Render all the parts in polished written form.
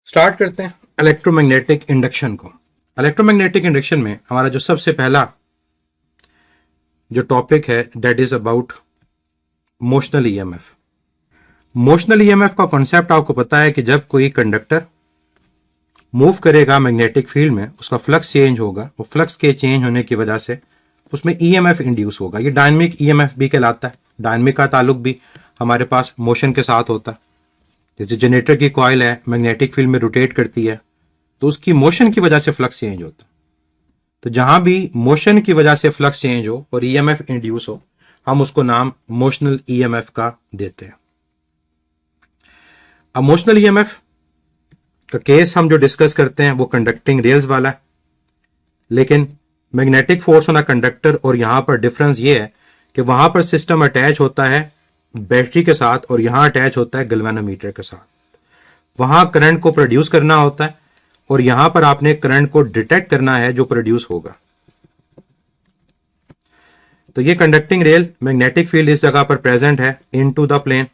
Start करते हैं electromagnetic induction को। इलेक्ट्रोमैग्नेटिक इंडक्शन में हमारा जो सबसे पहला जो टॉपिक है that is about motional EMF. Motional EMF का कॉन्सेप्ट आपको पता है कि जब कोई कंडक्टर मूव करेगा मैग्नेटिक फील्ड में उसका फ्लक्स चेंज होगा, वो फ्लक्स के चेंज होने की वजह से उसमें ईएमएफ इंड्यूस होगा। ये डायनेमिक ईएमएफ भी कहलाता है। डायनेमिक का ताल्लुक भी हमारे पास मोशन के साथ होता है। जैसे जनरेटर की कॉइल है, मैग्नेटिक फील्ड में रोटेट करती है तो उसकी मोशन की वजह से फ्लक्स चेंज होता है। तो जहां भी मोशन की वजह से फ्लक्स चेंज हो और ईएमएफ इंड्यूस हो, हम उसको नाम मोशनल ईएमएफ का देते हैं। अब मोशनल ईएमएफ का केस हम जो डिस्कस करते हैं वो कंडक्टिंग रेल्स वाला है, लेकिन magnetic force on a conductor और यहां पर डिफरेंस ये है कि वहां पर सिस्टम अटैच होता है बैटरी के साथ और यहां अटैच होता है गैल्वेनोमीटर के साथ। वहां करंट को प्रोड्यूस करना होता है और यहां पर आपने करंट को डिटेक्ट करना है जो प्रोड्यूस होगा। तो ये कंडक्टिंग रेल मैग्नेटिक फील्ड इस जगह पर प्रेजेंट है इनटू द प्लेन।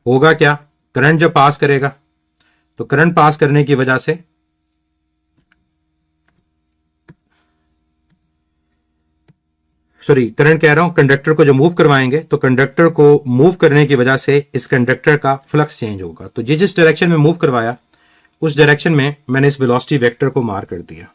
होगा क्या, करंट जब पास करेगा तो करंट पास करने की वजह से करंट कह रहा हूं, कंडक्टर को जब मूव करवाएंगे तो कंडक्टर को मूव करने की वजह से इस कंडक्टर का फ्लक्स चेंज होगा। तो जिस डायरेक्शन में मूव करवाया उस डायरेक्शन में मैंने इस वेलोसिटी वेक्टर को मार्क कर दिया।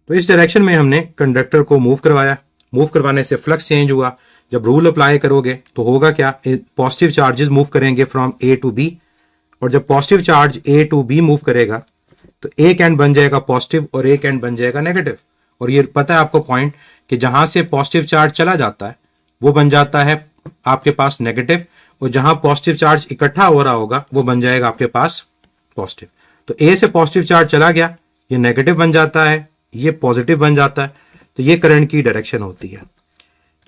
तो इस डायरेक्शन में हमने कंडक्टर को मूव करवाया, मूव करवाने से फ्लक्स चेंज हुआ। जब रूल अप्लाई करोगे तो होगा क्या, पॉजिटिव चार्जेस मूव करेंगे फ्रॉम ए टू बी, और जब positive charge A to B move करेगा तो एक एंड बन जाएगा पॉजिटिव और एक एंड बन जाएगा नेगेटिव। और ये पता है आपको पॉइंट कि जहां से पॉजिटिव चार्ज चला जाता है वो बन जाता है आपके पास नेगेटिव, और जहां पॉजिटिव चार्ज इकट्ठा हो रहा होगा वो बन जाएगा आपके पास पॉजिटिव। तो ए से पॉजिटिव चार्ज चला गया, ये नेगेटिव बन जाता है, ये पॉजिटिव बन जाता है। तो ये करंट की डायरेक्शन होती है।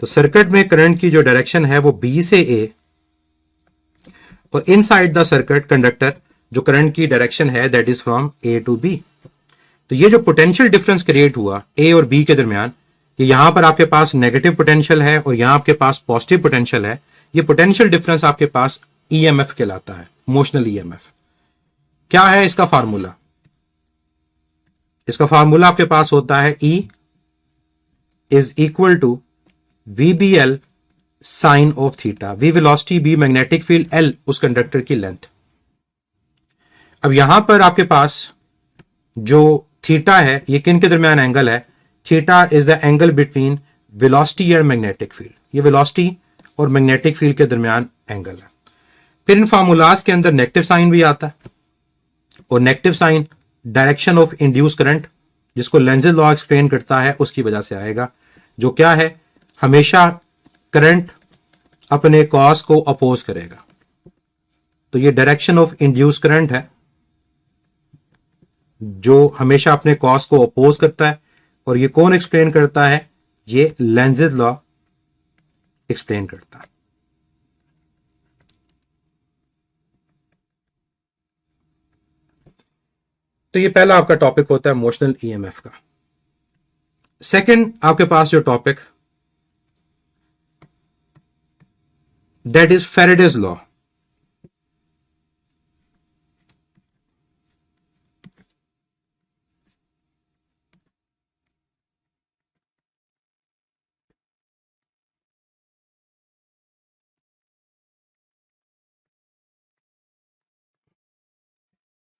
तो सर्किट में करंट की जो डायरेक्शन है वो बी से ए, और इनसाइड द सर्किट कंडक्टर जो करंट की डायरेक्शन है that is from A to B. तो ये जो पोटेंशियल डिफरेंस क्रिएट हुआ ए और बी के दरमियान, कि यहां पर आपके पास नेगेटिव पोटेंशियल है और यहां आपके पास पॉजिटिव पोटेंशियल है, ये पोटेंशियल डिफरेंस आपके पास ईएमएफ कहलाता है, मोशनल ईएमएफ। क्या है इसका फार्मूला? इसका फार्मूला आपके पास होता है E is equal to VBL sine of theta. V velocity, B magnetic field, L उस कंडक्टर की लेंथ। अब यहां पर आपके पास जो थीटा है ये किन के दरमियान एंगल है? Theta is the angle between velocity और मैग्नेटिक फील्ड। ये वेलोसिटी और मैग्नेटिक फील्ड के दरमियान एंगल है। फिर इन फार्मूलाज के अंदर नेगेटिव साइन भी आता है, और negative sign direction of induce current जिसको लेंज़ लॉ एक्सप्लेन करता है उसकी वजह से आएगा, जो क्या है, हमेशा करंट अपने कॉज को अपोज करेगा। तो ये डायरेक्शन ऑफ इंड्यूस करंट है जो हमेशा अपने कॉज को अपोज करता है, और ये कौन एक्सप्लेन करता है? ये लेंज़ लॉ एक्सप्लेन करता है। तो ये पहला आपका टॉपिक होता है मोशनल ईएमएफ का। सेकंड आपके पास जो topic that is Faraday's law.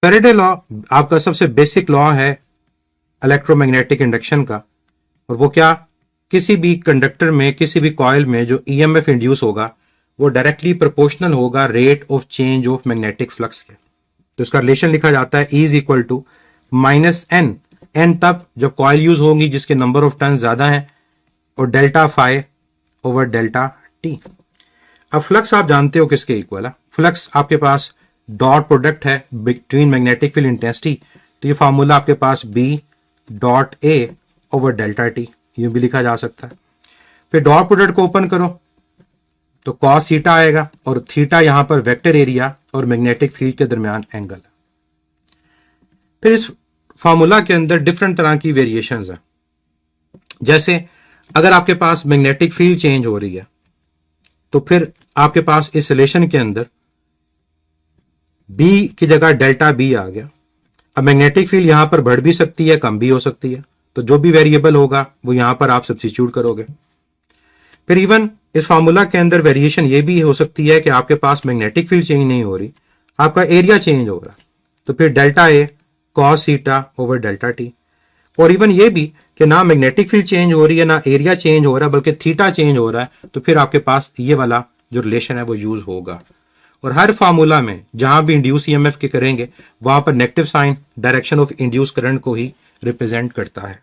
Faraday law आपका सबसे बेसिक लॉ है इलेक्ट्रोमैग्नेटिक इंडक्शन का, और वो क्या, किसी भी कंडक्टर में, किसी भी कॉइल में जो ईएमएफ इंड्यूस होगा वो डायरेक्टली प्रोपोर्शनल होगा rate of change of magnetic flux के। तो इसका रिलेशन लिखा जाता है E is equal to -N, N तब जब कॉइल यूज होंगी जिसके नंबर ऑफ टर्न ज्यादा है, और delta phi over delta T. अब फ्लक्स आप जानते हो किसके इक्वल है? फ्लक्स आपके पास डॉट प्रोडक्ट है बिटवीन मैग्नेटिक फील्ड इंटेंसिटी। तो ये फार्मूला आपके पास B dot A over delta T, यूं भी लिखा जा सकता है। फिर डॉट प्रोडक्ट को ओपन करो तो कॉस थीटा आएगा, और थीटा यहां पर वेक्टर एरिया और मैग्नेटिक फील्ड के दरमियान एंगल है। फिर इस फार्मूला के अंदर डिफरेंट तरह की वेरिएशंस हैं। जैसे अगर आपके पास मैग्नेटिक फील्ड चेंज हो रही है तो फिर आपके पास इस रिलेशन के अंदर बी की जगह डेल्टा बी आ गया। अब मैग्नेटिक फील्ड यहां पर बढ़ भी सकती है, कम भी हो सकती है, तो जो भी वेरिएबल होगा वो यहां पर आप सब्स्टिट्यूट करोगे। फिर इवन इस फार्मूला के अंदर वेरिएशन ये भी हो सकती है कि आपके पास मैग्नेटिक फील्ड चेंज नहीं हो रही, आपका एरिया चेंज हो रहा, तो फिर delta a cos theta over delta t. और इवन ये भी कि ना मैग्नेटिक फील्ड चेंज हो रही है ना एरिया चेंज हो रहा है, बल्कि थीटा चेंज हो रहा है, तो फिर आपके पास ये वाला जो रिलेशन है वो यूज होगा। और हर फार्मूला में जहां भी इंड्यूस ईएमएफ के करेंगे वहां पर negative sign direction of induce current को ही रिप्रेजेंट करता है।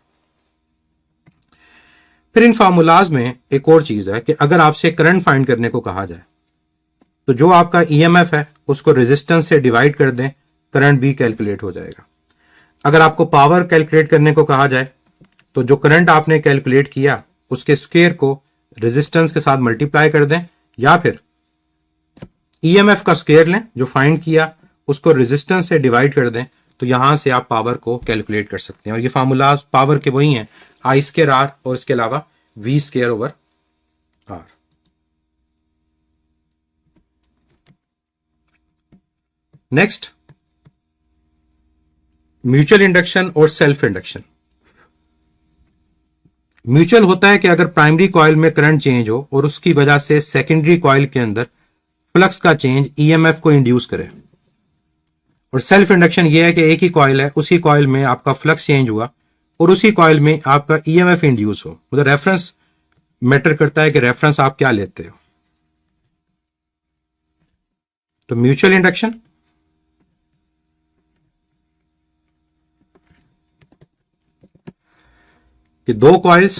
फिर इन फार्मूलाज में एक और चीज है कि अगर आपसे करंट फाइंड करने को कहा जाए तो जो आपका ईएमएफ है उसको रेजिस्टेंस से डिवाइड कर दें, करंट भी कैलकुलेट हो जाएगा। अगर आपको पावर कैलकुलेट करने को कहा जाए तो जो करंट आपने कैलकुलेट किया उसके स्क्वायर को रेजिस्टेंस के साथ मल्टीप्लाई कर दें, या फिर ईएमएफ का स्क्वायर लें जो फाइंड किया उसको रेजिस्टेंस से डिवाइड कर दें, तो यहां से आप पावर को कैलकुलेट कर सकते हैं। और ये फार्मूला पावर के वही हैं, आई स्क्वायर आर और इसके अलावा V square over R. Next, mutual induction और सेल्फ इंडक्शन। म्यूचुअल होता है कि अगर प्राइमरी कॉइल में करंट चेंज हो और उसकी वजह से सेकेंडरी कॉइल के अंदर फ्लक्स का चेंज ईएमएफ को इंड्यूस करे। और सेल्फ इंडक्शन यह है कि एक ही कॉइल है, उसी कॉइल में आपका फ्लक्स चेंज हुआ और उसी कॉइल में आपका ईएमएफ इंड्यूस हो। मतलब रेफरेंस मैटर करता है कि रेफरेंस आप क्या लेते हो। तो म्यूचुअल इंडक्शन कि दो कॉइल्स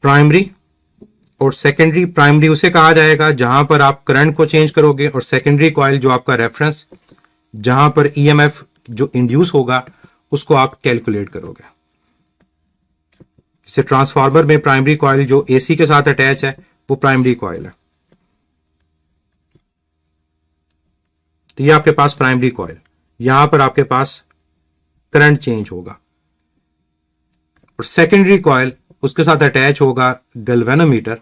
प्राइमरी और सेकेंडरी, प्राइमरी उसे कहा जाएगा जहां पर आप करंट को चेंज करोगे, और सेकेंडरी कॉइल जो आपका रेफरेंस जहां पर ईएमएफ जो इंड्यूस होगा उसको आप कैलकुलेट करोगे। जैसे ट्रांसफार्मर में प्राइमरी कॉइल जो एसी के साथ अटैच है वो प्राइमरी कॉइल है, तो ये आपके पास प्राइमरी कॉइल, यहां पर आपके पास करंट चेंज होगा। और सेकेंडरी कॉइल उसके साथ अटैच होगा गैल्वेनोमीटर,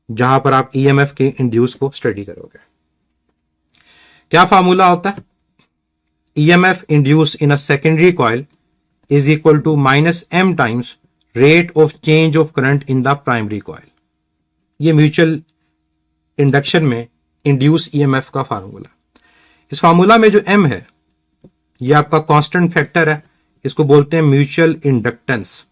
जहां पर आप ईएमएफ के इंड्यूस को स्टडी करोगे। क्या फार्मूला होता है? EMF induce in a secondary coil is equal to -m times rate of change of current in the primary coil. ये म्यूचुअल इंडक्शन में इंड्यूस ईएमएफ का फार्मूला। इस फार्मूला में जो m है ये आपका कांस्टेंट फैक्टर है, इसको बोलते हैं म्यूचुअल इंडक्टेंस,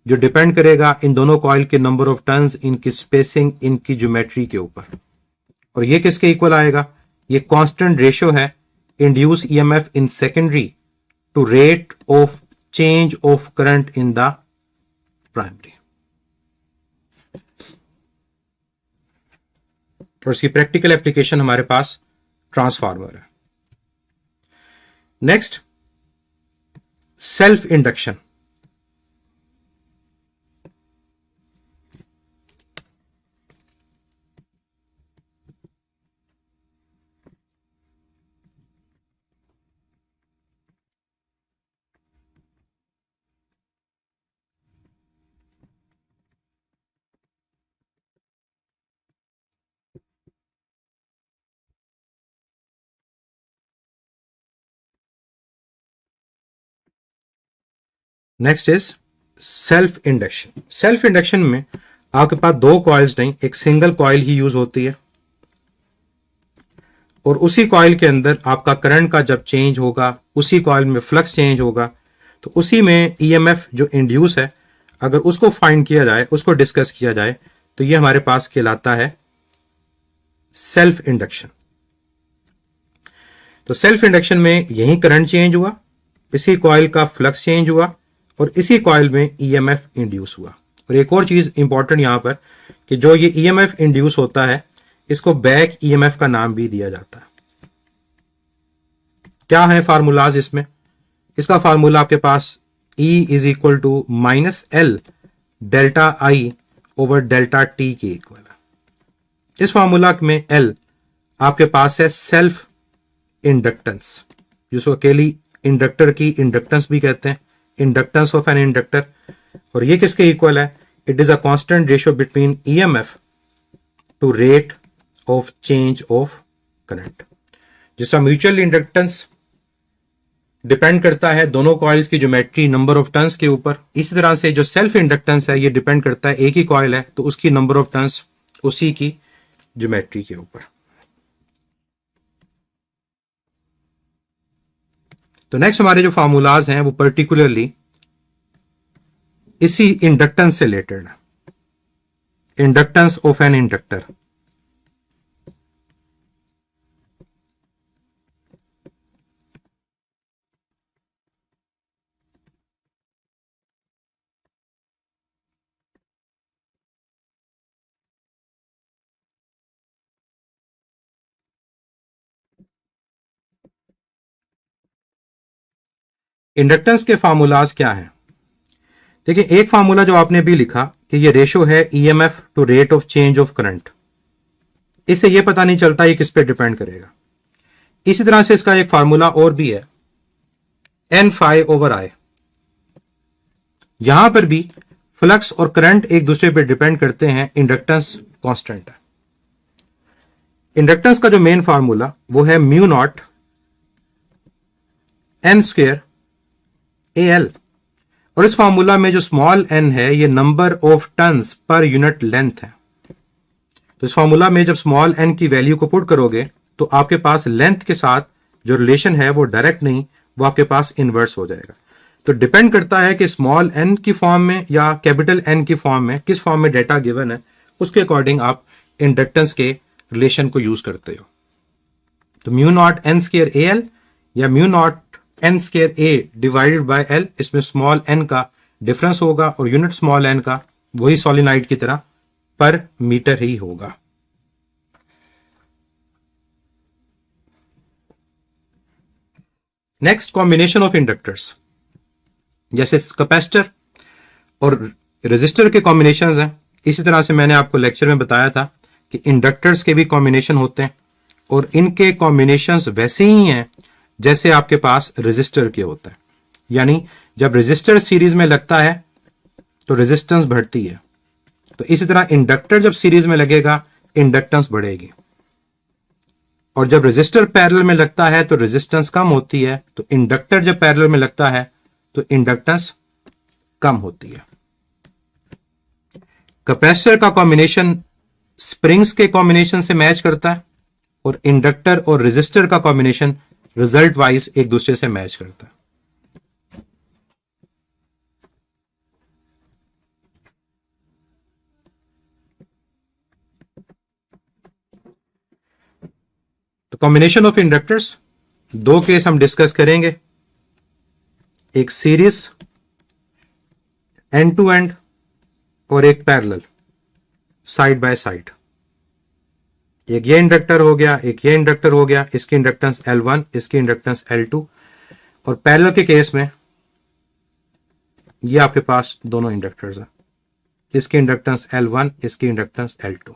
जो डिपेंड करेगा इन दोनों कॉइल के नंबर ऑफ टर्न्स, इनकी स्पेसिंग, इनकी ज्योमेट्री के ऊपर। और ये किसके इक्वल आएगा? ये कांस्टेंट रेशियो है induce EMF in secondary to rate of change of current in the primary. और इसकी प्रैक्टिकल एप्लीकेशन हमारे पास ट्रांसफार्मर है। Next, self induction. Next is self induction. Self induction में आपके पास दो कॉइल्स नहीं, एक सिंगल कॉइल ही यूज होती है, और उसी कॉइल के अंदर आपका करंट का जब चेंज होगा उसी कॉइल में फ्लक्स चेंज होगा, तो उसी में ईएमएफ जो इंड्यूस है अगर उसको फाइंड किया जाए, उसको डिस्कस किया जाए, तो ये हमारे पास कहलाता है सेल्फ इंडक्शन। तो सेल्फ इंडक्शन में यही करंट चेंज हुआ, इसी कॉइल का फ्लक्स चेंज हुआ और इसी कॉइल में ईएमएफ इंड्यूस हुआ। और एक और चीज इंपॉर्टेंट यहां पर कि जो ये ईएमएफ इंड्यूस होता है इसको बैक ईएमएफ का नाम भी दिया जाता है। क्या है फार्मूलाज इसमें? इसका फार्मूला आपके पास E is equal to -L delta I over delta T के इक्वल है। इस फार्मूला में L आपके पास है सेल्फ इंडक्टेंस, जिसको अकेली इंडक्टर की इंडक्टेंस भी कहते हैं, इंडक्टेंस ऑफ एन इंडक्टर। और ये किसके इक्वल है? It is a constant ratio between EMF to rate of change of current. जिसका म्यूचुअल इंडक्टेंस डिपेंड करता है दोनों कॉइल्स की ज्योमेट्री, नंबर ऑफ टर्न्स के ऊपर, इसी तरह से जो सेल्फ इंडक्टेंस है ये डिपेंड करता है, एक ही कॉइल है तो उसकी नंबर ऑफ टर्न्स उसी की ज्योमेट्री के ऊपर। तो नेक्स्ट हमारे जो फार्मूलाज हैं वो पर्टिकुलरली इसी इंडक्टेंस से रिलेटेड है, inductance of an inductor. Inductance के फार्मूलाज क्या हैं? देखिए, एक फार्मूला जो आपने भी लिखा कि ये रेशो है EMF to rate of change of current, इससे ये पता नहीं चलता ये किस पे डिपेंड करेगा। इसी तरह से इसका एक फार्मूला और भी है, एन फाई ओवर आई। यहां पर भी फ्लक्स और करंट एक दूसरे पे डिपेंड करते हैं, इंडक्टेंस कांस्टेंट है। इंडक्टेंस का जो मेन फार्मूला वो है mu naught N square A L, और इस फार्मूला में जो स्मॉल एन है ये number of turns per unit length है। तो इस फार्मूला में जब स्मॉल एन की वैल्यू को पुट करोगे तो आपके पास लेंथ के साथ जो रिलेशन है वो डायरेक्ट नहीं, वो आपके पास इनवर्स हो जाएगा। तो डिपेंड करता है कि स्मॉल एन की फॉर्म में या कैपिटल एन की फॉर्म में किस फॉर्म में डेटा गिवन है, उसके अकॉर्डिंग आप इंडक्टेंस के रिलेशन को यूज करते हो। तो mu naught n square a l या mu naught n square a divided by l, इसमें स्मॉल एन का डिफरेंस होगा और यूनिट स्मॉल एन का वही सोलिनॉइड की तरह पर मीटर ही होगा। नेक्स्ट, कॉम्बिनेशन ऑफ इंडक्टर्स, जैसे कैपेसिटर और रेजिस्टर के कॉम्बिनेशंस हैं, इसी तरह से मैंने आपको लेक्चर में बताया था कि इंडक्टर्स के भी कॉम्बिनेशन होते हैं और इनके कॉम्बिनेशंस वैसे ही हैं जैसे आपके पास रेजिस्टर के होता है। यानी जब रेजिस्टर सीरीज में लगता है तो रेजिस्टेंस बढ़ती है, तो इसी तरह इंडक्टर जब सीरीज में लगेगा इंडक्टेंस बढ़ेगी, और जब रेजिस्टर पैरेलल में लगता है तो रेजिस्टेंस कम होती है, तो इंडक्टर जब पैरेलल में लगता है तो इंडक्टेंस कम होती है। कैपेसिटर का कॉम्बिनेशन स्प्रिंग्स के कॉम्बिनेशन से मैच करता है और इंडक्टर और रेजिस्टर का कॉम्बिनेशन रिजल्ट वाइज एक दूसरे से मैच करता है। तो कॉम्बिनेशन ऑफ इंडक्टर्स, दो केस हम डिस्कस करेंगे, एक सीरीज एंड टू एंड और एक पैरेलल साइड बाय साइड। एक ये इंडक्टर हो गया, एक ये इंडक्टर हो गया, इसकी इंडक्टेंस L1, इसकी इंडक्टेंस L2, और पैरेलल के केस में ये आपके पास दोनों इंडक्टर्स हैं, इसकी इंडक्टेंस L1, इसकी इंडक्टेंस L2।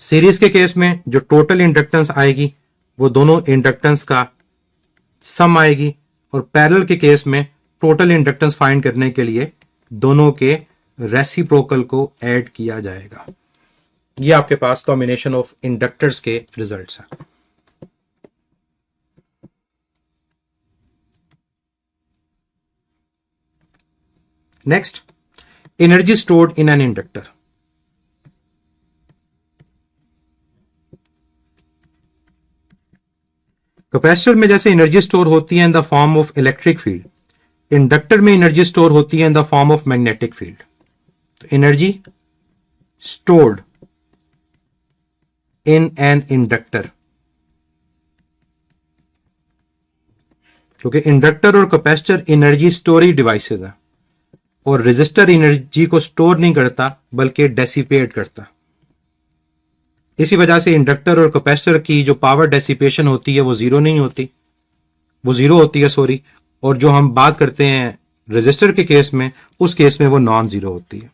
सीरीज के केस में जो टोटल इंडक्टेंस आएगी वो दोनों इंडक्टेंस का सम आएगी, और पैरेलल के केस में टोटल इंडक्टेंस फाइंड करने के लिए दोनों के रेसिप्रोकल को ऐड किया जाएगा। ये आपके पास कॉम्बिनेशन ऑफ इंडक्टर्स के रिजल्ट्स हैं। Next, energy stored in an inductor. Capacitor में जैसे एनर्जी स्टोर होती है in the form of electric field, inductor में एनर्जी स्टोर होती है in the form of magnetic field. तो energy stored in an inductor, क्योंकि इंडक्टर और कैपेसिटर एनर्जी स्टोरेज डिवाइसेस हैं, और रेजिस्टर एनर्जी को स्टोर नहीं करता बल्कि डेसिपेट करता। इसी वजह से इंडक्टर और कैपेसिटर की जो पावर डेसिपेशन होती है वो जीरो नहीं होती, वो जीरो होती है सॉरी, और जो हम बात करते हैं रेजिस्टर के केस में, उस केस में वो नॉन जीरो होती है।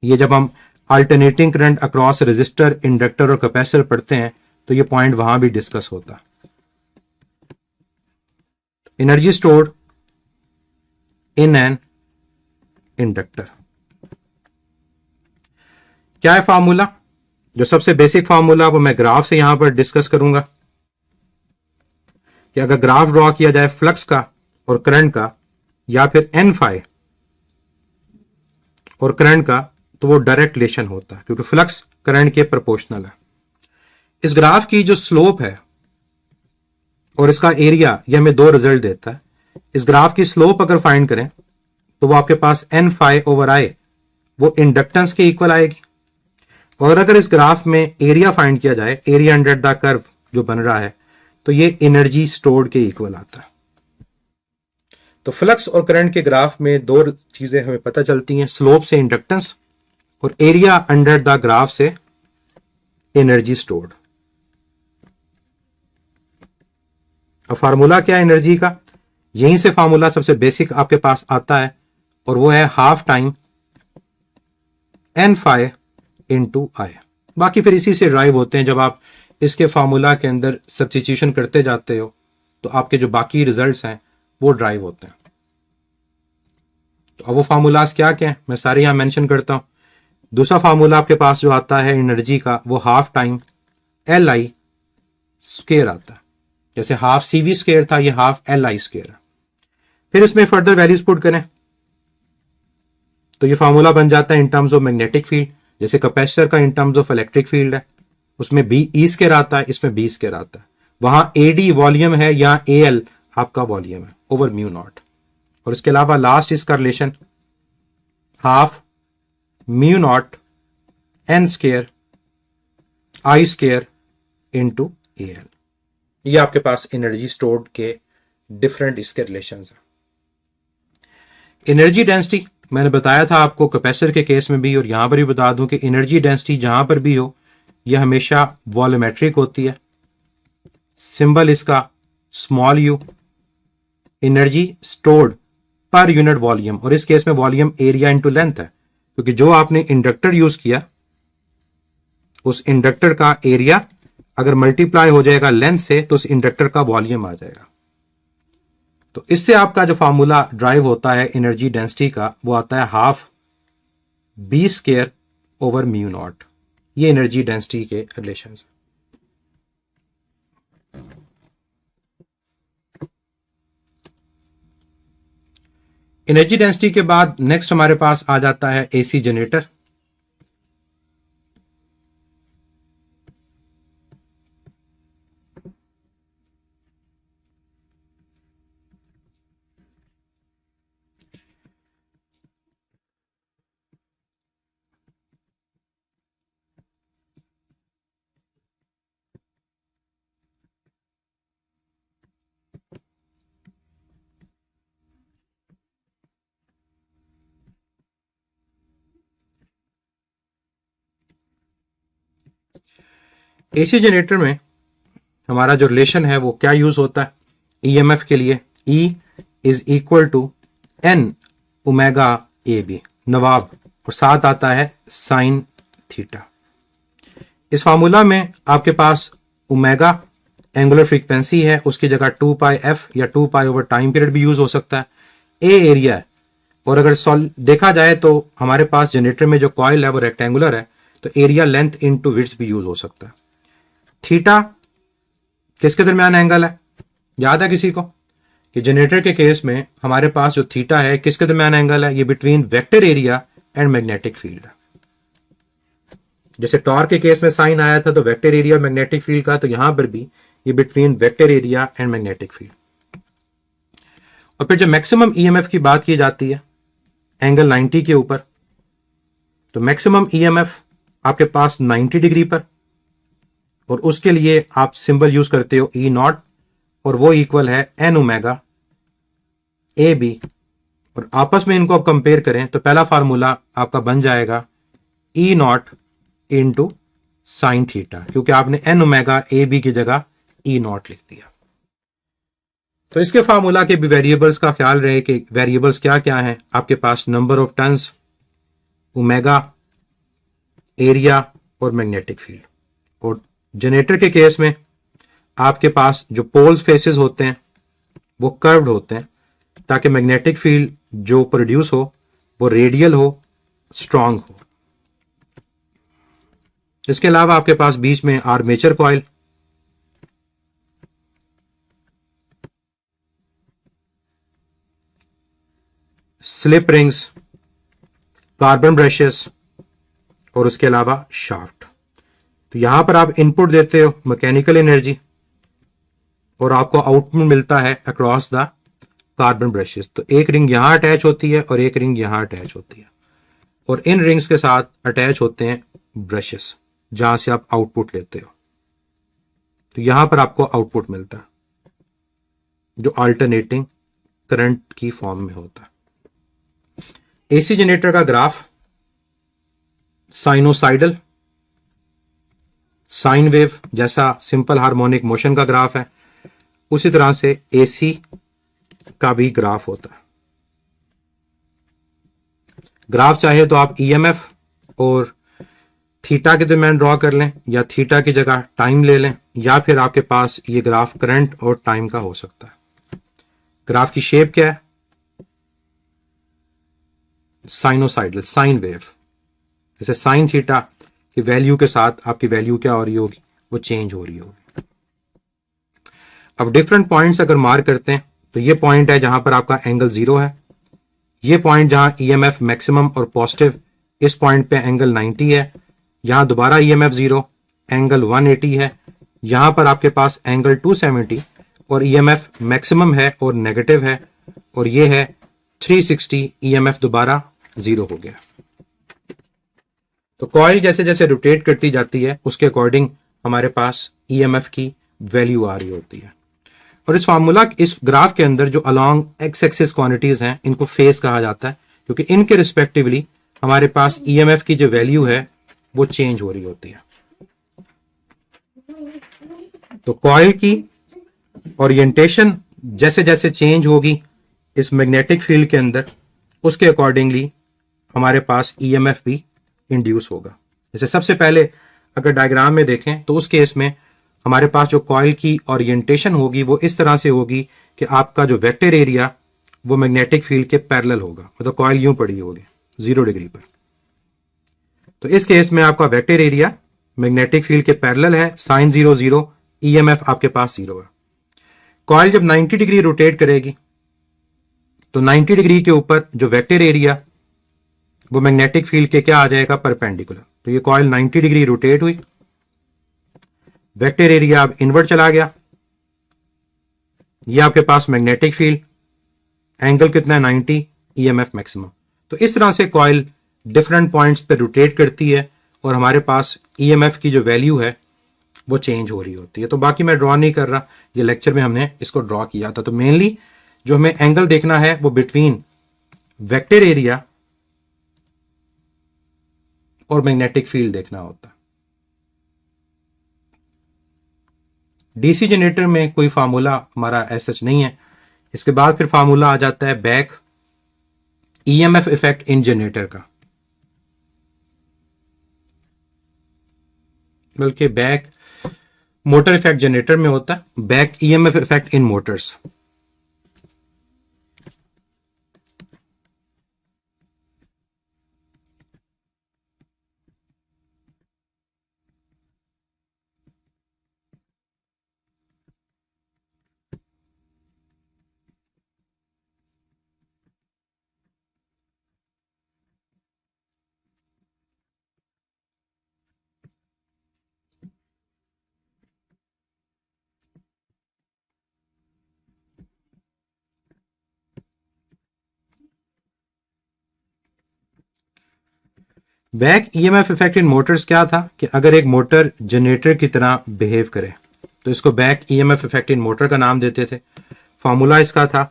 ये जब हम alternating current across resistor, inductor और कैपेसिटर पढ़ते हैं तो ये पॉइंट वहां भी डिस्कस होता है। Energy stored in an inductor. क्या है फार्मूला? जो सबसे बेसिक फार्मूला वो मैं ग्राफ से यहां पर डिस्कस करूंगा कि अगर ग्राफ ड्रॉ किया जाए फ्लक्स का और करंट का, या फिर एन फाई और करंट का, तो वो डायरेक्ट रिलेशन होता है क्योंकि फ्लक्स करंट के प्रोपोर्शनल है। इस ग्राफ की जो स्लोप है और इसका एरिया, ये हमें दो रिजल्ट देता है। इस ग्राफ की स्लोप अगर फाइंड करें तो वो आपके पास एन फाई ओवर आई वो इंडक्टेंस के इक्वल आएगी। और अगर इस ग्राफ में एरिया फाइंड किया जाए, एरिया अंडर द कर्व जो बन रहा है, तो ये एनर्जी स्टोर्ड के इक्वल आता है। तो फ्लक्स और करंट के ग्राफ में दो चीजें हमें पता चलती हैं, स्लोप से इंडक्टेंस और एरिया अंडर द ग्राफ से एनर्जी स्टोर्ड। अब फार्मूला क्या है एनर्जी का? यहीं से फार्मूला सबसे बेसिक आपके पास आता है और वो है half time n phi into I. बाकी फिर इसी से ड्राइव होते हैं। जब आप इसके फार्मूला के अंदर सब्स्टिट्यूशन करते जाते हो तो आपके जो बाकी रिजल्ट्स हैं वो ड्राइव होते हैं। तो अब वो फार्मूलाज क्या क्या हैं मैं सारे यहां मेंशन करता हूं। दूसरा फार्मूला आपके पास जो आता है एनर्जी का वो half time L I square आता है। जैसे हाफ सी वी स्क्वायर था, ये हाफ एल आई स्क्वायर है। फिर इसमें फर्दर वैल्यूज पुट करें तो ये फार्मूला बन जाता है in terms of magnetic field. जैसे कैपेसिटर का in terms of electric field है, उसमें बी ई स्क्वायर आता है, इसमें बी स्क्वायर आता है। वहां ए डी वॉल्यूम है, या ए एल आपका वॉल्यूम है ओवर म्यू नॉट। और इसके अलावा लास्ट इसका relation half mu naught n square I square into A L. ये आपके पास एनर्जी स्टोर्ड के डिफरेंट इसके रिलेशंस हैं। एनर्जी डेंसिटी मैंने बताया था आपको कैपेसिटर के केस में भी, और यहां पर भी बता दूं कि एनर्जी डेंसिटी जहां पर भी हो यह हमेशा वॉल्यूमेट्रिक होती है। सिंबल इसका small you. Energy stored per unit volume, और इस केस में वॉल्यूम एरिया इनटू लेंथ है क्योंकि जो आपने इंडक्टर यूज किया उस इंडक्टर का एरिया अगर मल्टीप्लाई हो जाएगा लेंथ से तो उस इंडक्टर का वॉल्यूम आ जाएगा। तो इससे आपका जो फार्मूला ड्राइव होता है एनर्जी डेंसिटी का वो आता है half B square over mu naught. ये एनर्जी डेंसिटी के रिलेशंस। एनर्जी डेंसिटी के बाद नेक्स्ट हमारे पास आ जाता है एसी जनरेटर। एसी जनरेटर में हमारा जो रिलेशन है वो क्या यूज होता है ईएमएफ के लिए? E is equal to n omega a b नवाब, और साथ आता है साइन थीटा। इस फार्मूला में आपके पास ओमेगा एंगुलर फ्रीक्वेंसी है, उसकी जगह 2 पाई एफ या 2 पाई ओवर टाइम पीरियड भी यूज हो सकता है। ए एरिया है, और अगर देखा जाए तो हमारे पास जनरेटर में जो कॉइल है वो रेक्टेंगुलर है, तो एरिया लेंथ इनटू विड्थ भी यूज हो सकता है। थीटा किसके दरमियान एंगल है? याद है किसी को कि जनरेटर के केस में हमारे पास जो थीटा है किसके दरमियान एंगल है? ये between vector area and magnetic field है। जैसे टॉर्क के केस में साइन आया था तो वेक्टर एरिया और मैग्नेटिक फील्ड का, तो यहां पर भी ये between vector area and magnetic field. और फिर जब मैक्सिमम ईएमएफ की बात की जाती है एंगल 90 के ऊपर, तो मैक्सिमम ईएमएफ आपके पास 90 डिग्री पर, और उसके लिए आप सिंबल यूज करते हो ई नॉट, और वो इक्वल है एन ओमेगा ए बी। और आपस में इनको आप कंपेयर करें तो पहला फार्मूला आपका बन जाएगा ई नॉट इंटू साइन थीटा, क्योंकि आपने एन ओमेगा ए बी की जगह ई नॉट लिख दिया। तो इसके फार्मूला के भी वेरिएबल्स का ख्याल रहे कि वेरिएबल्स क्या क्या हैं। आपके पास number of turns omega area और मैग्नेटिक फील्ड। और जनरेटर के केस में आपके पास जो पोल्स फेसेस होते हैं वो कर्व्ड होते हैं ताकि मैग्नेटिक फील्ड जो प्रोड्यूस हो वो रेडियल हो, स्ट्रांग हो। इसके अलावा आपके पास बीच में armature coil, slip rings, carbon brushes और उसके अलावा शाफ्ट। तो यहां पर आप इनपुट देते हो मैकेनिकल एनर्जी और आपको आउटपुट मिलता है अक्रॉस द कार्बन ब्रशेस। तो एक रिंग यहां अटैच होती है और एक रिंग यहां अटैच होती है और इन रिंग्स के साथ अटैच होते हैं ब्रशेस जहां से आप आउटपुट लेते हो। तो यहां पर आपको आउटपुट मिलता है जो अल्टरनेटिंग करंट की फॉर्म में होता है। एसी जनरेटर का ग्राफ साइनोसाइडल, साइन वेव जैसा सिंपल हार्मोनिक मोशन का ग्राफ है, उसी तरह से एसी का भी ग्राफ होता है। ग्राफ चाहे तो आप ईएमएफ और थीटा के दरमियान ड्रॉ कर लें या थीटा की जगह टाइम ले लें, या फिर आपके पास ये ग्राफ करंट और टाइम का हो सकता है। ग्राफ की शेप क्या है? Sinusoidal, sine wave. जैसे साइन थीटा की वैल्यू के साथ आपकी वैल्यू क्या हो रही होगी, वो चेंज हो रही होगी। अब डिफरेंट पॉइंट्स अगर मार्क करते हैं तो ये पॉइंट है जहां पर आपका एंगल 0 है, ये पॉइंट जहां ईएमएफ मैक्सिमम और पॉजिटिव, इस पॉइंट पे एंगल 90 है, यहां दोबारा ईएमएफ 0, एंगल 180 है, यहां पर आपके पास एंगल 270 और ईएमएफ मैक्सिमम है और नेगेटिव है, और ये है 360, ईएमएफ दोबारा 0 हो गया। तो कॉइल जैसे जैसे रोटेट करती जाती है उसके अकॉर्डिंग हमारे पास ईएमएफ की वैल्यू आ रही होती है। और इस फार्मूला, इस ग्राफ के अंदर जो अलोंग एक्स एक्सिस क्वांटिटीज हैं इनको फेस कहा जाता है, क्योंकि इनके रिस्पेक्टिवली हमारे पास ईएमएफ की जो वैल्यू है वो चेंज हो रही होती है। तो कॉइल की ओरिएंटेशन जैसे जैसे चेंज होगी इस मैग्नेटिक फील्ड के अंदर, उसके अकॉर्डिंगली हमारे पास ईएमएफ भी इंड्यूस होगा। जैसे सबसे पहले अगर डायग्राम में देखें तो उस केस में हमारे पास जो कॉइल की ओरिएंटेशन होगी वो इस तरह से होगी कि आपका जो वेक्टर एरिया वो मैग्नेटिक फील्ड के पैरेलल होगा, मतलब कॉइल यूं पड़ी होगी 0 डिग्री पर। तो इस केस में आपका वेक्टर एरिया मैग्नेटिक फील्ड के पैरेलल है, साइन 0 0, ईएमएफ आपके पास 0 है। कॉइल जब 90 डिग्री रोटेट करेगी तो 90 डिग्री के ऊपर जो वेक्टर एरिया वो मैग्नेटिक फील्ड के क्या आ जाएगा, परपेंडिकुलर। तो ये कॉइल 90 डिग्री रोटेट हुई, वेक्टर एरिया अब इनवर्ट चला गया, ये आपके पास मैग्नेटिक फील्ड, एंगल कितना है 90, ईएमएफ मैक्सिमम। तो इस तरह से कॉइल डिफरेंट पॉइंट्स पे रोटेट करती है और हमारे पास ईएमएफ की जो वैल्यू है वो चेंज हो रही होती है। तो बाकी मैं ड्रॉ नहीं कर रहा, ये लेक्चर में हमने इसको ड्रॉ किया था। तो मेनली जो हमें एंगल देखना है वो बिटवीन वेक्टर एरिया और मैग्नेटिक फील्ड देखना होता है। डीसी जनरेटर में कोई फार्मूला हमारा ऐसा नहीं है। इसके बाद फिर फार्मूला आ जाता है back EMF effect in generator का, बल्कि बैक मोटर इफेक्ट जनरेटर में होता है, back EMF effect in Motors. Back EMF effect in Motors क्या था कि अगर एक मोटर जनरेटर की तरह बिहेव करे तो इसको back EMF effect in motor का नाम देते थे। फार्मूला इसका था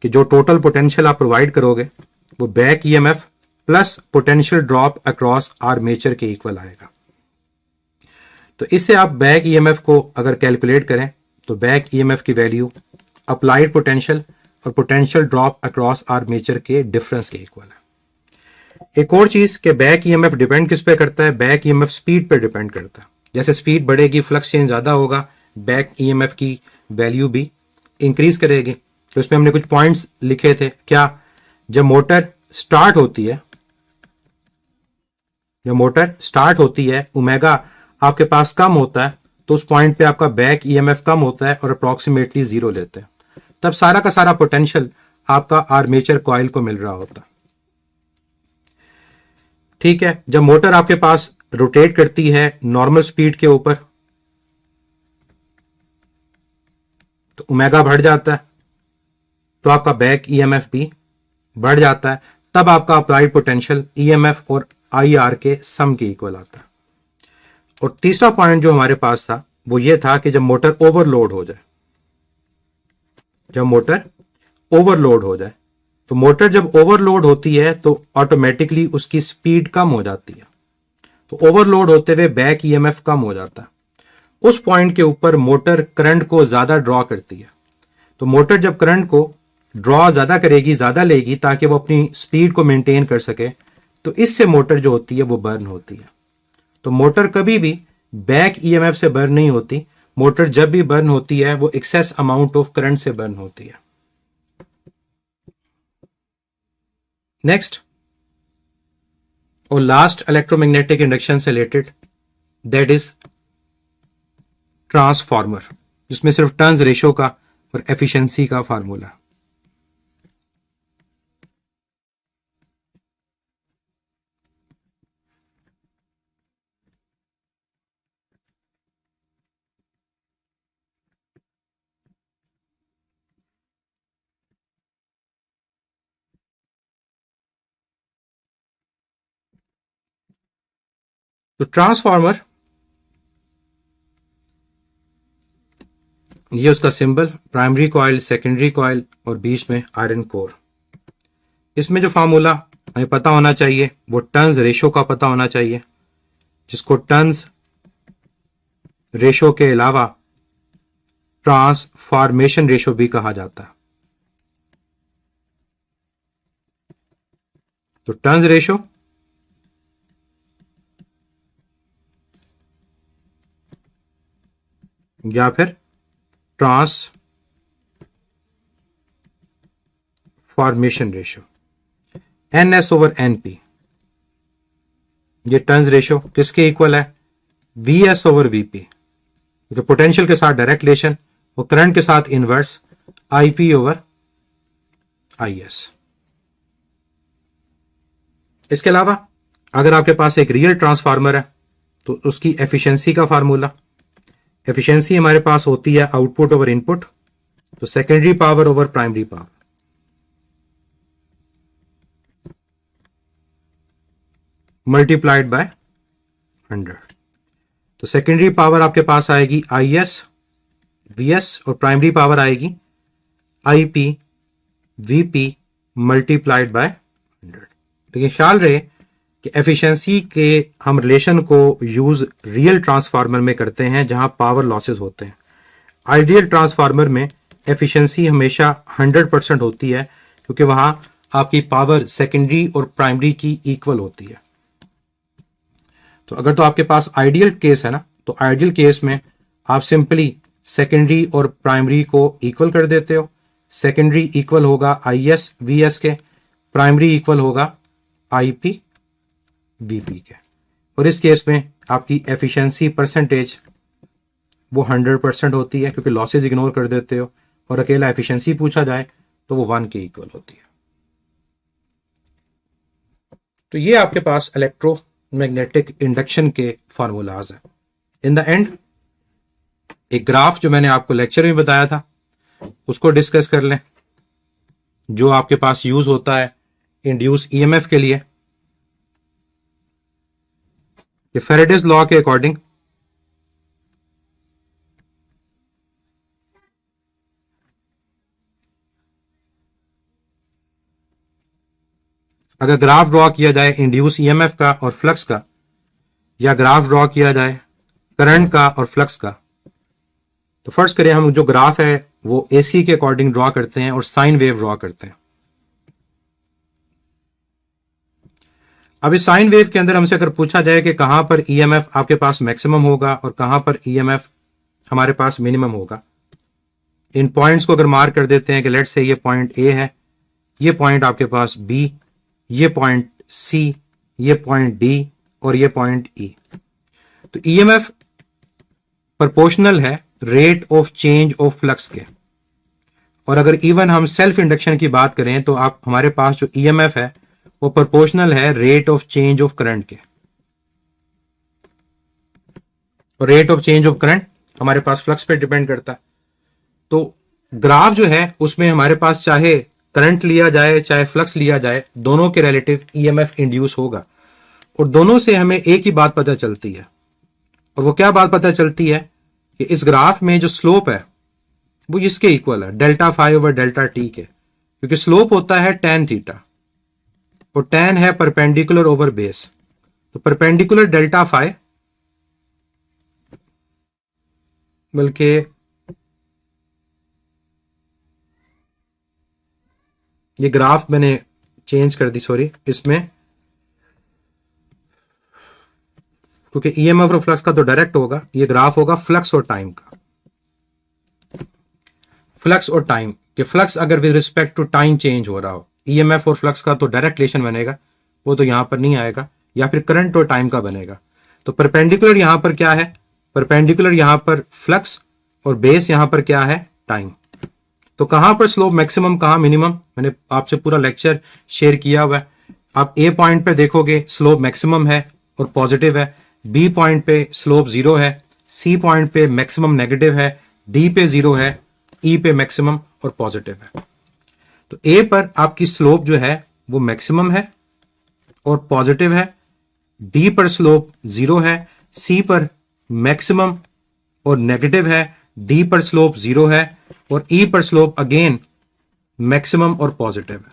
कि जो टोटल पोटेंशियल आप प्रोवाइड करोगे वो back EMF plus potential drop across armature के इक्वल आएगा। तो इससे आप बैक ईएमएफ को अगर कैलकुलेट करें तो बैक ईएमएफ की वैल्यू अप्लाइड पोटेंशियल और पोटेंशियल ड्रॉप अक्रॉस आर्मेचर के डिफरेंस के इक्वल है। एक और चीज कि बैक ईएमएफ डिपेंड किस पे करता है, बैक ईएमएफ स्पीड पे डिपेंड करता है। जैसे स्पीड बढ़ेगी फ्लक्स चेंज ज्यादा होगा, बैक ईएमएफ की वैल्यू भी इंक्रीज करेगी। तो इसमें हमने कुछ पॉइंट्स लिखे थे। क्या, जब मोटर स्टार्ट होती है, ओमेगा आपके पास कम होता है, तो उस पॉइंट पे आपका बैक ईएमएफ कम होता है और अप्रोक्सीमेटली 0 लेते हैं। तब सारा का सारा पोटेंशियल आपका आर्मेचर कॉइल को मिल रहा होता है। ठीक है, जब मोटर आपके पास रोटेट करती है नॉर्मल स्पीड के ऊपर, तो ओमेगा बढ़ जाता है, तो आपका बैक ईएमएफ भी बढ़ जाता है। तब आपका अप्लाइड पोटेंशियल ईएमएफ और आईआर के सम के इक्वल आता है। और तीसरा पॉइंट जो हमारे पास था वो ये था कि जब मोटर ओवरलोड हो जाए, तो मोटर जब ओवरलोड होती है तो ऑटोमेटिकली उसकी स्पीड कम हो जाती है। तो ओवरलोड होते हुए बैक ईएमएफ कम हो जाता है। उस पॉइंट के ऊपर मोटर करंट को ज्यादा ड्रॉ करती है। तो मोटर जब करंट को ड्रॉ ज्यादा करेगी, ज्यादा लेगी, ताकि वो अपनी स्पीड को मेंटेन कर सके, तो इससे मोटर जो होती है वो बर्न होती है। तो मोटर कभी भी बैक ईएमएफ से बर्न नहीं होती। मोटर जब भी बर्न होती है वो एक्सेस अमाउंट ऑफ करंट से बर्न होती है। नेक्स्ट और लास्ट इलेक्ट्रोमैग्नेटिक इंडक्शन से रिलेटेड, दैट इज ट्रांसफार्मर, जिसमें सिर्फ टर्न्स रेशो का और एफिशिएंसी का फार्मूला। तो ट्रांसफार्मर, ये उसका symbol, primary coil, secondary coil और बीच में आयरन कोर। इसमें जो फार्मूला हमें पता होना चाहिए वो टर्न्स रेशो का पता होना चाहिए, जिसको टर्न्स रेशो के अलावा ट्रांसफॉर्मेशन रेशो भी कहा जाता है। तो टर्न्स रेशो या फिर transformation ratio, NS over NP। ये टर्न्स रेशो किसके इक्वल है, VS ओवर VP, तो पोटेंशियल के साथ डायरेक्ट रिलेशन और करंट के साथ इनवर्स, IP ओवर IS। इसके अलावा अगर आपके पास एक रियल ट्रांसफार्मर है तो उसकी एफिशिएंसी का फार्मूला, एफिशिएंसी हमारे पास होती है आउटपुट ओवर इनपुट, तो secondary power over primary power, multiplied by 100। तो सेकेंडरी पावर आपके पास आएगी IS VS और प्राइमरी पावर आएगी IP VP मल्टीप्लाइड बाय 100। लेकिन ख्याल रहे कि एफिशिएंसी के हम रिलेशन को यूज रियल ट्रांसफार्मर में करते हैं जहां पावर लॉसेस होते हैं। आइडियल ट्रांसफार्मर में एफिशिएंसी हमेशा 100% होती है, क्योंकि वहां आपकी पावर सेकेंडरी और प्राइमरी की इक्वल होती है। तो अगर तो आपके पास आइडियल केस है ना, तो आइडियल केस में आप सिंपली सेकेंडरी और प्राइमरी को इक्वल कर देते हो। सेकेंडरी इक्वल होगा IS VS के, प्राइमरी इक्वल होगा IP VP के, और इस केस में आपकी एफिशिएंसी परसेंटेज वो 100% होती है, क्योंकि लॉसेज इग्नोर कर देते हो, और अकेला एफिशिएंसी पूछा जाए तो वो 1 के इक्वल होती है। तो ये आपके पास इलेक्ट्रोमैग्नेटिक इंडक्शन के फार्मूलाज है। इन द एंड एक ग्राफ जो मैंने आपको लेक्चर में बताया था उसको डिस्कस कर लें, जो आपके पास यूज होता है इंड्यूस ईएमएफ के लिए। कि फेरेडेज लॉ के अकॉर्डिंग अगर ग्राफ ड्रॉ किया जाए इंड्यूस ईएमएफ का और फ्लक्स का, या ग्राफ ड्रॉ किया जाए करंट का और फ्लक्स का, तो फर्स्ट करें हम जो ग्राफ है वो एसी के अकॉर्डिंग ड्रॉ करते हैं और साइन वेव ड्रॉ करते हैं। अब इस साइन वेव के अंदर हमसे अगर पूछा जाए कि कहां पर ईएमएफ आपके पास मैक्सिमम होगा और कहां पर ईएमएफ हमारे पास मिनिमम होगा, इन पॉइंट्स को अगर मार्क कर देते हैं कि लेट्स से ये पॉइंट ए है, ये पॉइंट आपके पास बी, ये पॉइंट सी, ये पॉइंट डी और ये पॉइंट ई। तो ईएमएफ प्रोपोर्शनल है rate of change of flux के। और अगर इवन हम सेल्फ इंडक्शन की बात करें तो आप हमारे पास जो ईएमएफ है वो प्रोपोर्शनल है rate of change of current के। और rate of change of current हमारे पास फ्लक्स पे डिपेंड करता है। तो ग्राफ जो है उसमें हमारे पास चाहे करंट लिया जाए चाहे फ्लक्स लिया जाए, दोनों के रिलेटिव ईएमएफ इंड्यूस होगा। और दोनों से हमें एक ही बात पता चलती है, और वो क्या बात पता चलती है कि इस ग्राफ में जो स्लोप है वो इसके इक्वल है, delta phi over delta T के, क्योंकि स्लोप होता है tan थीटा और tan है परपेंडिकुलर ओवर बेस। तो परपेंडिकुलर डेल्टा फाई, बल्कि ये ग्राफ मैंने चेंज कर दी, सॉरी, इसमें क्योंकि ईएमएफ और फ्लक्स का तो डायरेक्ट होगा, ये ग्राफ होगा फ्लक्स और टाइम का। फ्लक्स और टाइम कि फ्लक्स अगर with respect to time change हो रहा हो, ईएमएफ और फ्लक्स का तो डायरेक्ट रिलेशन बनेगा, वो तो यहां पर नहीं आएगा, या फिर करंट और टाइम का बनेगा। तो परपेंडिकुलर यहां पर क्या है, परपेंडिकुलर यहां पर फ्लक्स और बेस यहां पर क्या है, टाइम। तो कहां पर स्लोप मैक्सिमम कहां मिनिमम, मैंने आपसे पूरा लेक्चर शेयर किया हुआ है। आप ए पॉइंट पे देखोगे स्लोप मैक्सिमम है और पॉजिटिव है, बी पॉइंट पे स्लोप 0 है, सी पॉइंट पे मैक्सिमम नेगेटिव है, डी पे 0 है, ई पे मैक्सिमम और पॉजिटिव है। तो ए पर आपकी स्लोप जो है वो मैक्सिमम है और पॉजिटिव है, डी पर स्लोप 0 है, सी पर मैक्सिमम और नेगेटिव है, डी पर स्लोप 0 है और ई पर स्लोप अगेन मैक्सिमम और पॉजिटिव है।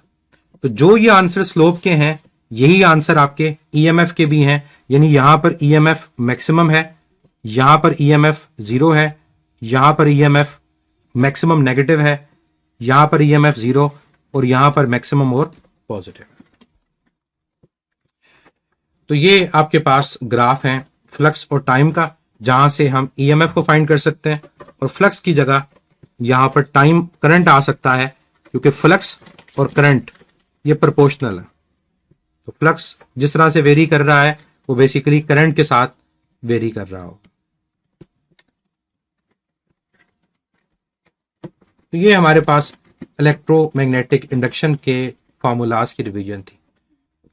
तो जो ये आंसर स्लोप के हैं यही आंसर आपके ईएमएफ के भी हैं, यानी यहां पर ईएमएफ मैक्सिमम है, यहां पर ईएमएफ 0 है, यहां पर ईएमएफ मैक्सिमम नेगेटिव है, यहां पर ईएमएफ 0 और यहां पर मैक्सिमम और पॉजिटिव है। तो ये आपके पास ग्राफ है फ्लक्स और टाइम का, जहां से हम ईएमएफ को फाइंड कर सकते हैं और फ्लक्स की जगह यहां पर टाइम करंट आ सकता है, क्योंकि फ्लक्स और करंट ये प्रोपोर्शनल है। तो फ्लक्स जिस तरह से वेरी कर रहा है वो बेसिकली करंट के साथ वेरी कर रहा हो। तो ये हमारे पास इलेक्ट्रोमैग्नेटिक इंडक्शन के फार्मूलाज की रिवीजन थी।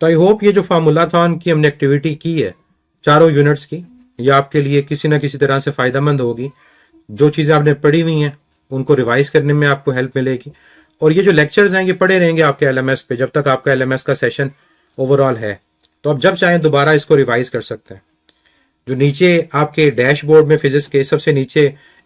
तो आई होप ये जो फार्मूला था उनकी हमने एक्टिविटी की है चारों यूनिट्स की, ये आपके लिए किसी ना किसी तरह से फायदेमंद होगी। जो चीज़ें आपने पढ़ी हुई हैं उनको रिवाइज करने में आपको हेल्प मिलेगी। और ये जो लेक्चर्स हैं ये पढ़े रहेंगे आपके एलएमएस पे जब तक आपका एलएमएस का सेशन ओवरऑल है। तो आप जब चाहें दोबारा इसको रिवाइज कर सकते हैं। जो नीचे आपके डैशबोर्ड में फिजिक्स के सबसे नीचे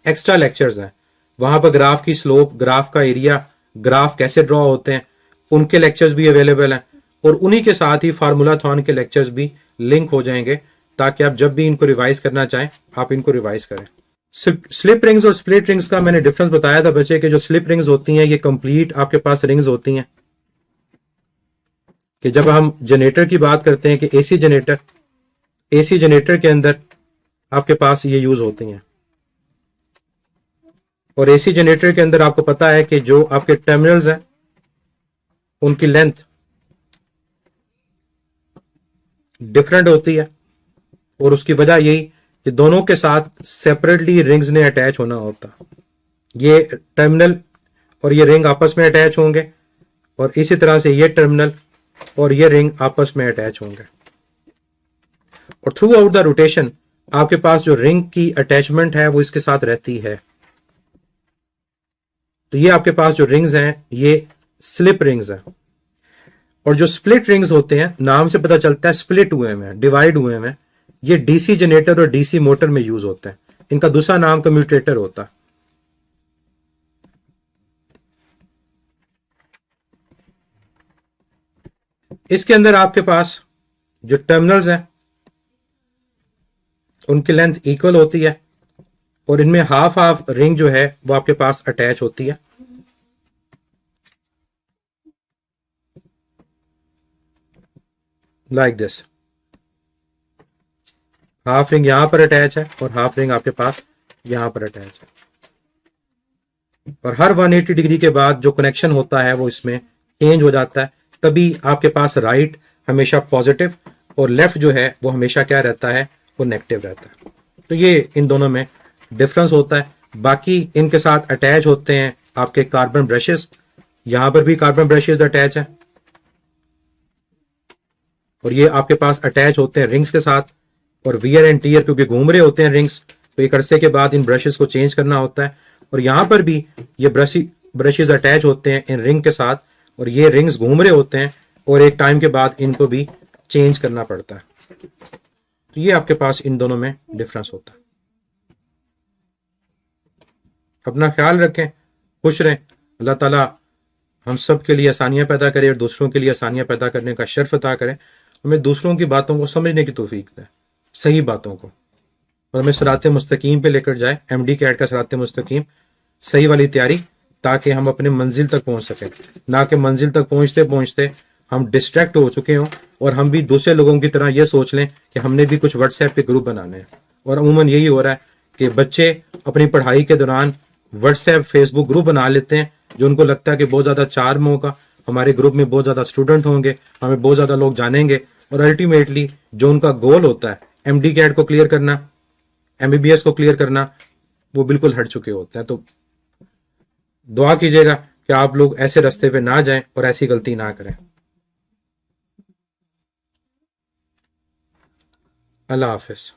एक्स्ट्रा लेक्चर्स हैं, वहां पर ग्राफ की स्लोप, ग्राफ का एरिया, ग्राफ कैसे ड्रॉ होते हैं, उनके लेक्चर्स भी अवेलेबल हैं। और उन्हीं के साथ ही फार्मूलाथॉन के लेक्चर्स भी लिंक हो जाएंगे, ताकि आप जब भी इनको रिवाइज करना चाहें आप इनको रिवाइज करें। स्लिप रिंग्स और स्प्लिट रिंग्स का मैंने डिफरेंस बताया था बच्चे के। जो स्लिप रिंग्स होती हैं ये कंप्लीट आपके पास रिंग्स होती हैं, कि जब हम जनरेटर की बात करते हैं कि एसी जनरेटर के अंदर आपके पास ये यूज होती हैं। और एसी जनरेटर के अंदर आपको पता है कि जो आपके टर्मिनल्स हैं उनकी लेंथ डिफरेंट होती है, और उसकी वजह यही कि दोनों के साथ सेपरेटली रिंग्स ने अटैच होना होता। ये टर्मिनल और ये रिंग आपस में अटैच होंगे, और इसी तरह से ये टर्मिनल और ये रिंग आपस में अटैच होंगे। और थ्रू आउट द रोटेशन आपके पास जो रिंग की अटैचमेंट है वो इसके साथ रहती है। तो ये आपके पास जो रिंग्स हैं ये स्लिप रिंग्स हैं। और जो स्प्लिट रिंग्स होते हैं, नाम से पता चलता है स्प्लिट हुए हैं, डिवाइड हुए हैं, ये डीसी जनरेटर और डीसी मोटर में यूज होते हैं। इनका दूसरा नाम कम्यूटेटर होता है। इसके अंदर आपके पास जो टर्मिनल्स हैं उनकी लेंथ इक्वल होती है, और इनमें हाफ हाफ रिंग जो है वो आपके पास अटैच होती है। Like this. हाफ रिंग यहां पर अटैच है और हाफ रिंग आपके पास यहां पर अटैच है। और हर 180 डिग्री के बाद जो कनेक्शन होता है वो इसमें चेंज हो जाता है, तभी आपके पास राइट हमेशा पॉजिटिव और लेफ्ट जो है वो हमेशा क्या रहता है, वो नेगेटिव रहता है। तो ये इन दोनों में डिफरेंस होता है। बाकी इनके साथ अटैच होते हैं आपके कार्बन ब्रशेस, यहां पर भी कार्बन ब्रशेस अटैच है और ये आपके पास अटैच होते हैं रिंग्स के साथ। और वियर एंड टीयर क्योंकि घूम रहे होते हैं रिंग्स, तो एक अरसे के बाद इन ब्रशेस को चेंज करना होता है। और यहां पर भी ये ब्रशेस अटैच होते हैं इन रिंग के साथ और ये रिंग्स घूम रहे होते हैं और एक टाइम के बाद इनको भी चेंज करना पड़ता है। तो ये आपके पास इन दोनों में डिफरेंस होता है। अपना ख्याल रखें, खुश रहें। अल्लाह ताला हम सब के लिए आसानियां पैदा करे और दूसरों के लिए आसानियां पैदा करने का शर्फ अता करें। हमें दूसरों की बातों को समझने की तौफीक दें, सही बातों को, और हमें सिराते मुस्तकीम पे लेकर जाए। MD कैट का सिराते मुस्तकीम, सही वाली तैयारी, ताकि हम अपने मंजिल तक पहुंच सकें, ना कि मंजिल तक पहुंचते पहुंचते हम डिस्ट्रैक्ट हो चुके हों और हम भी दूसरे लोगों की तरह ये सोच लें कि हमने भी कुछ व्हाट्सएप पे ग्रुप बनाने हैं। और अमूमन यही हो रहा है कि बच्चे अपनी पढ़ाई के दौरान व्हाट्सएप फेसबुक ग्रुप बना लेते हैं, जो उनको लगता है कि बहुत ज़्यादा चार्म होगा, हमारे ग्रुप में बहुत ज़्यादा स्टूडेंट होंगे, हमें बहुत ज़्यादा लोग जानेंगे। और अल्टीमेटली जो उनका गोल होता है MD कैट को क्लियर करना, MBBS को क्लियर करना, वो बिल्कुल हट चुके होते हैं। तो दुआ कीजिएगा कि आप लोग ऐसे रास्ते पे ना जाएं और ऐसी गलती ना करें। अल्लाह हाफिज।